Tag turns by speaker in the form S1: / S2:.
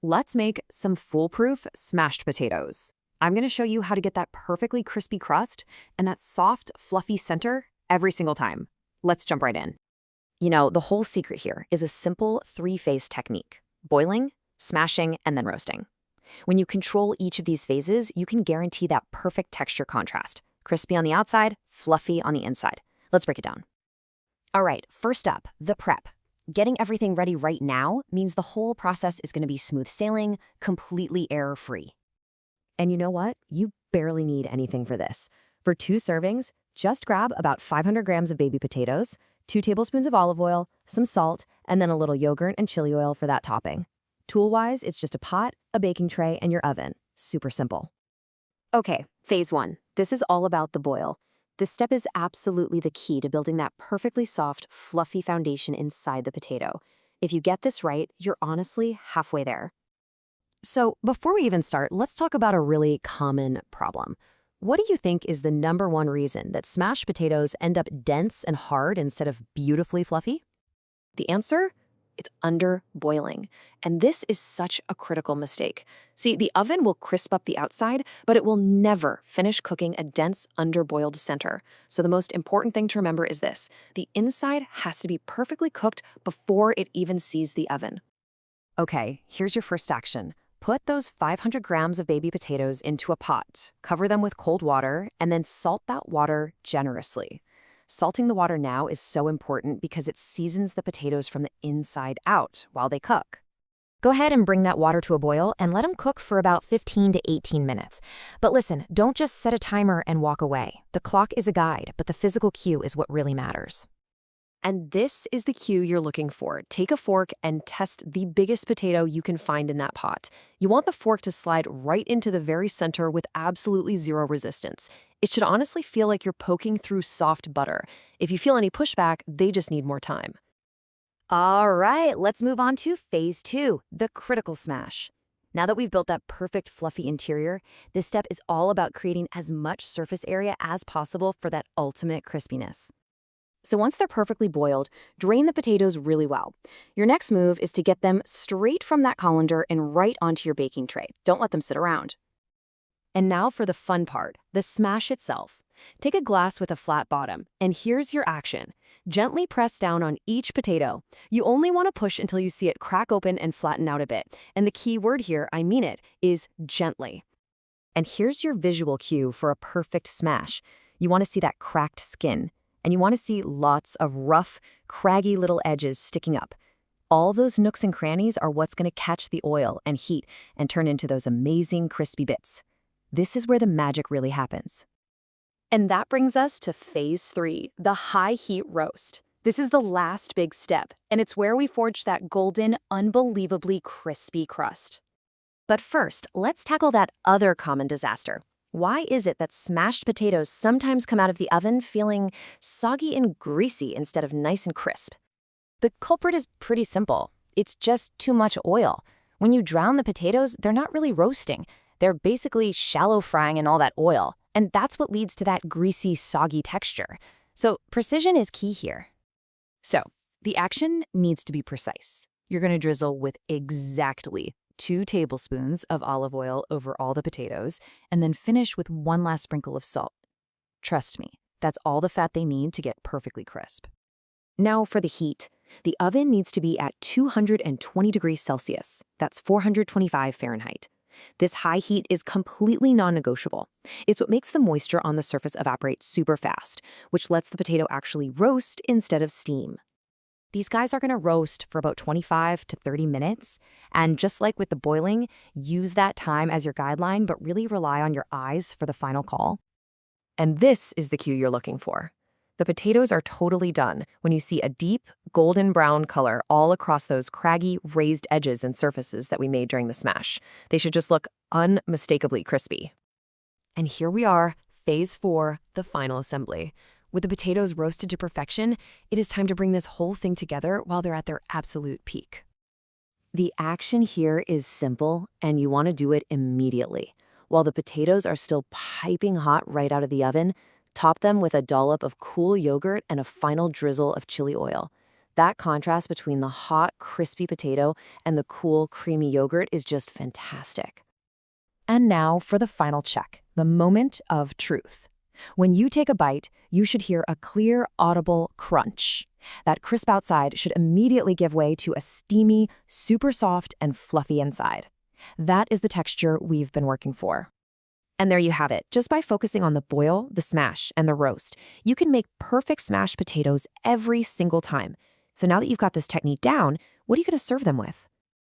S1: Let's make some foolproof smashed potatoes. I'm going to show you how to get that perfectly crispy crust and that soft, fluffy center every single time. Let's jump right in. The whole secret here is a simple three-phase technique: boiling, smashing, and then roasting. When you control each of these phases, you can guarantee that perfect texture contrast: crispy on the outside, fluffy on the inside. Let's break it down. All right, first up, the prep. Getting everything ready right now means the whole process is going to be smooth sailing, completely error-free. And you know what? You barely need anything for this. For 2 servings, just grab about 500 grams of baby potatoes, 2 tablespoons of olive oil, some salt, and then a little yogurt and chili oil for that topping. Tool-wise, it's just a pot, a baking tray, and your oven. Super simple. Okay, phase 1. This is all about the boil. This step is absolutely the key to building that perfectly soft, fluffy foundation inside the potato. If you get this right, you're honestly halfway there. So before we even start, let's talk about a really common problem. What do you think is the #1 reason that smashed potatoes end up dense and hard instead of beautifully fluffy? The answer? It's under boiling. And this is such a critical mistake. See, the oven will crisp up the outside, but it will never finish cooking a dense, underboiled center. So the most important thing to remember is this: the inside has to be perfectly cooked before it even sees the oven. Okay, here's your first action. Put those 500 grams of baby potatoes into a pot, cover them with cold water, and then salt that water generously. Salting the water now is so important because it seasons the potatoes from the inside out while they cook. Go ahead and bring that water to a boil and let them cook for about 15 to 18 minutes. But listen, don't just set a timer and walk away. The clock is a guide, but the physical cue is what really matters. And this is the cue you're looking for. Take a fork and test the biggest potato you can find in that pot. You want the fork to slide right into the very center with absolutely zero resistance. It should honestly feel like you're poking through soft butter. If you feel any pushback, they just need more time. All right, let's move on to phase 2, the critical smash. Now that we've built that perfect fluffy interior, this step is all about creating as much surface area as possible for that ultimate crispiness. So once they're perfectly boiled, drain the potatoes really well. Your next move is to get them straight from that colander and right onto your baking tray. Don't let them sit around. And now for the fun part, the smash itself. Take a glass with a flat bottom, and here's your action. Gently press down on each potato. You only want to push until you see it crack open and flatten out a bit. And the key word here, I mean it, is gently. And here's your visual cue for a perfect smash. You want to see that cracked skin. And you want to see lots of rough, craggy little edges sticking up. All those nooks and crannies are what's going to catch the oil and heat and turn into those amazing crispy bits. This is where the magic really happens. And that brings us to phase 3, the high heat roast. This is the last big step, and it's where we forge that golden, unbelievably crispy crust. But first, let's tackle that other common disaster. Why is it that smashed potatoes sometimes come out of the oven feeling soggy and greasy instead of nice and crisp? The culprit is pretty simple. It's just too much oil. When you drown the potatoes, they're not really roasting. They're basically shallow frying in all that oil, and that's what leads to that greasy, soggy texture. So precision is key here. So the action needs to be precise. You're going to drizzle with exactly 2 tablespoons of olive oil over all the potatoes, and then finish with 1 last sprinkle of salt. Trust me, that's all the fat they need to get perfectly crisp. Now for the heat. The oven needs to be at 220 degrees Celsius. That's 425 Fahrenheit. This high heat is completely non-negotiable. It's what makes the moisture on the surface evaporate super fast, which lets the potato actually roast instead of steam. These guys are going to roast for about 25 to 30 minutes, and just like with the boiling, use that time as your guideline, but really rely on your eyes for the final call. And this is the cue you're looking for. The potatoes are totally done when you see a deep, golden brown color all across those craggy, raised edges and surfaces that we made during the smash. They should just look unmistakably crispy. And here we are, phase 4, the final assembly. With the potatoes roasted to perfection, it is time to bring this whole thing together while they're at their absolute peak. The action here is simple, and you want to do it immediately. While the potatoes are still piping hot right out of the oven, top them with a dollop of cool yogurt and a final drizzle of chili oil. That contrast between the hot, crispy potato and the cool, creamy yogurt is just fantastic. And now for the final check, the moment of truth. When you take a bite, you should hear a clear, audible crunch. That crisp outside should immediately give way to a steamy, super soft, and fluffy inside. That is the texture we've been working for. And there you have it. Just by focusing on the boil, the smash, and the roast, you can make perfect smashed potatoes every single time. So now that you've got this technique down, what are you going to serve them with?